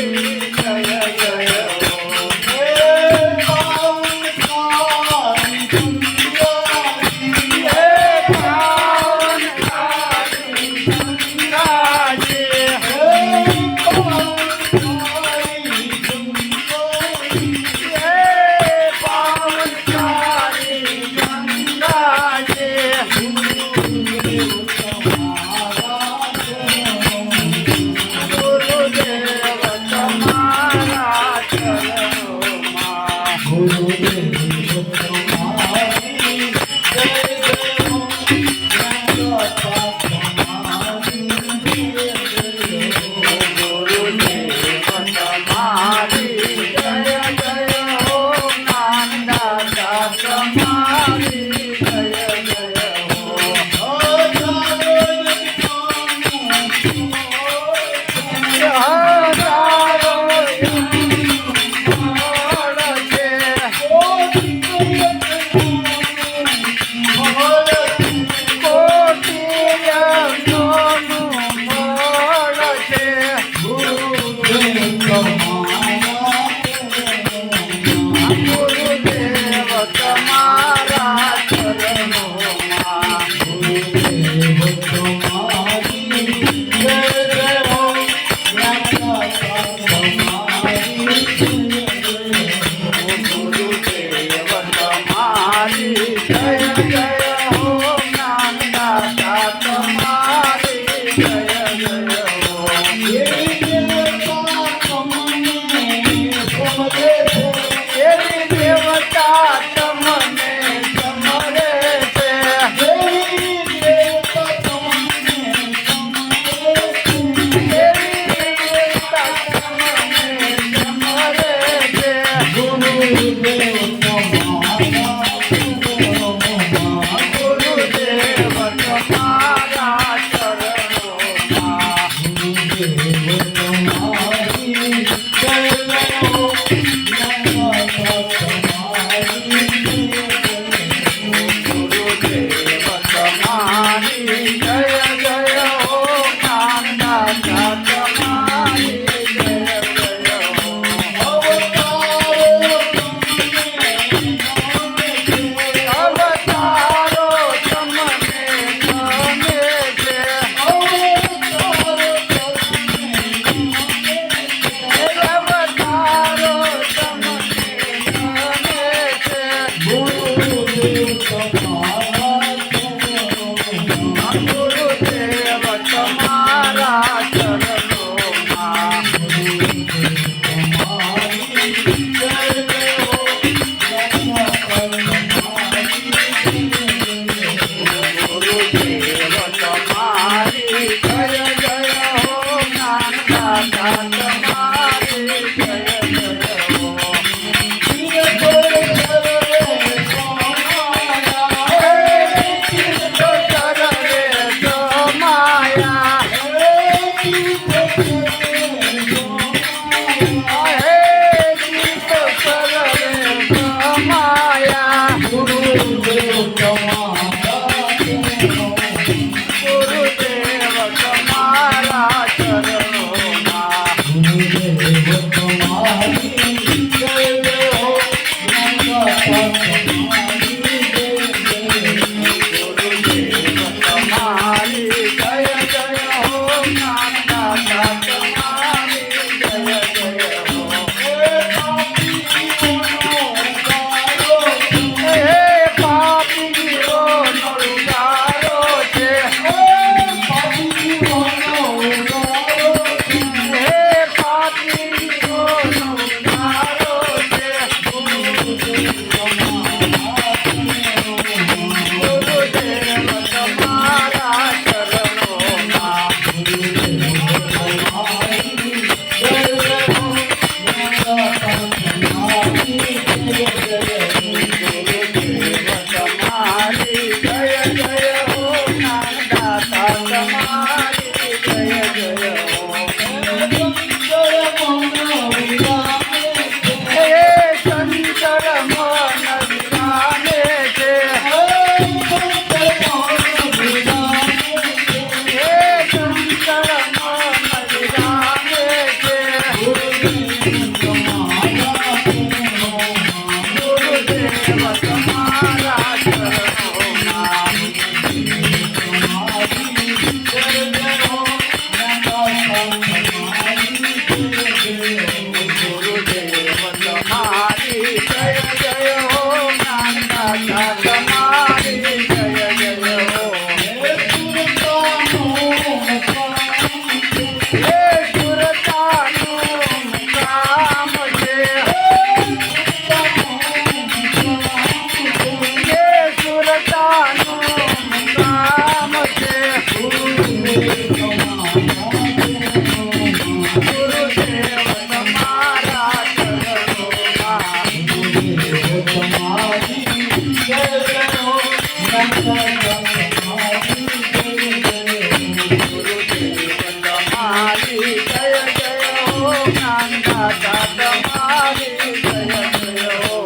તમારી જય જય હો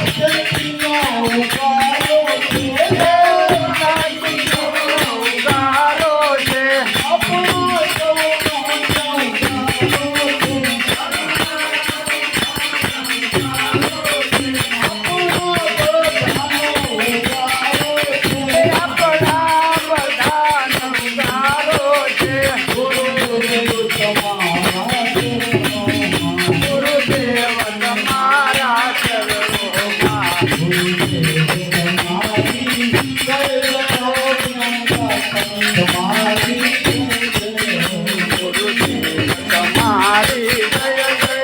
શક્તિનો ઉગારો છે, ઉગારો છે આપણો સૌનો ઉગારો છે. તમારી જય જય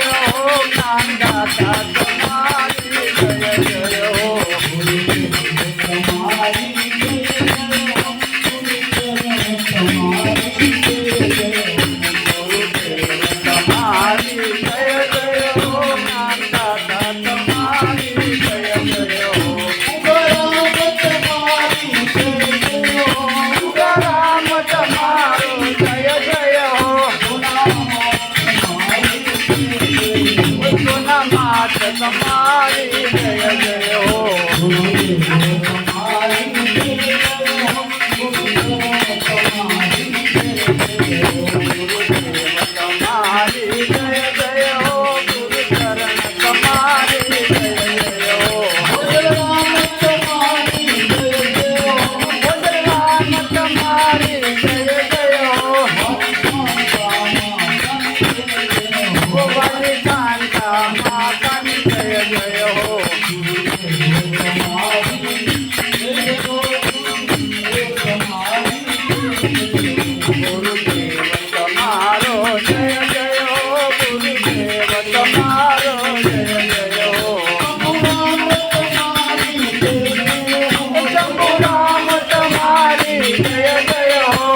હો તમારી જય જય હો ગુરુ ચરણ તમારી જય જય હો ભગવાન તમારી જય જય હો ગોવાલી કાંતા માતાની જય જય હો ગુરુદેવ તમારો જય જય હો ગુરુદેવ તમારો જય જય હો શંભુરામ તમારી જય જય હો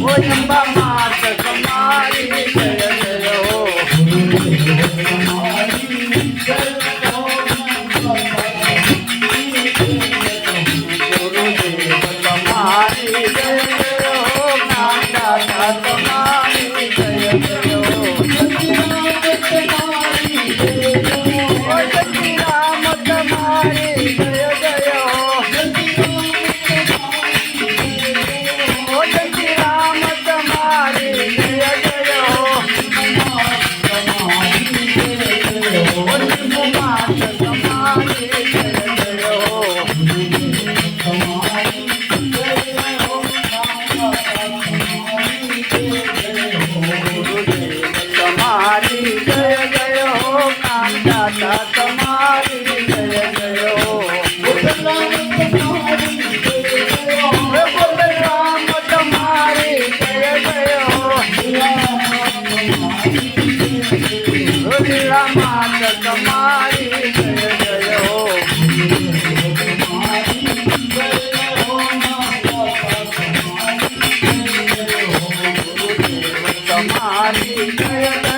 ઓ અંબા માત તમારી જય જય હો ગુરુદેવ તમારી જય જય હો જ્ઞાનદાતા તમારી જય જય હો ઓ સતીરામ તમારી જય જય હો ઓ સતીરામ તમારી જય જય હો ઓ શંભુનાથ તમારી જય જય હો ગુરુદેવ તમારી જય જય હો જ્ઞાનદાતા તમારી જય જય હો બલરામ તમારી જય જય હો લીલા માત તમારી જય જય હો તમારી જય જય